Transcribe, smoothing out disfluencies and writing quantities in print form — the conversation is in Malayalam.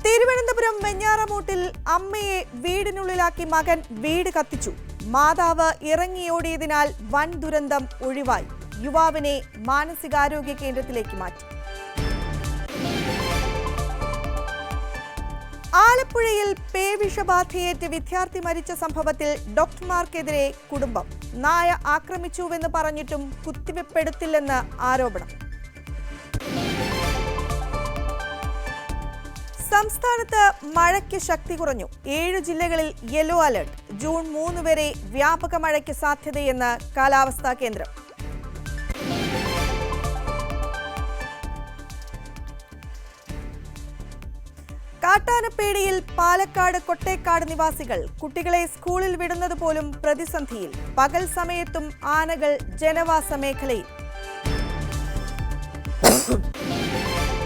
തിരുവനന്തപുരം വെഞ്ഞാറമൂട്ടിൽ അമ്മയെ വീടിനുള്ളിലാക്കി മകൻ വീട് കത്തിച്ചു. മാതാവ് ഇറങ്ങിയോടിയതിനാൽ വൻ ദുരന്തം ഒഴിവായി. യുവാവിനെ മാനസികാരോഗ്യ കേന്ദ്രത്തിലേക്ക് മാറ്റി. ആലപ്പുഴയിൽ പേവിഷബാധയേറ്റ് വിദ്യാർത്ഥി മരിച്ച സംഭവത്തിൽ ഡോക്ടർമാർക്കെതിരെ കുടുംബം. നായ ആക്രമിച്ചുവെന്ന് പറഞ്ഞിട്ടും കുത്തിവെപ്പെടുത്തില്ലെന്ന് ആരോപണം. സംസ്ഥാനത്ത് മഴയ്ക്ക് ശക്തി കുറഞ്ഞു. 7 ജില്ലകളിൽ യെല്ലോ അലർട്ട്. ജൂൺ 3 വരെ വ്യാപക മഴയ്ക്ക് സാധ്യതയെന്ന് കാലാവസ്ഥാ കേന്ദ്രം. കാട്ടാനപ്പേടിയിൽ പാലക്കാട് കൊട്ടേക്കാട് നിവാസികൾ. കുട്ടികളെ സ്കൂളിൽ വിടുന്നത് പോലും പ്രതിസന്ധിയിൽ. പകൽ സമയത്തും ആനകൾ ജനവാസ മേഖലയിൽ.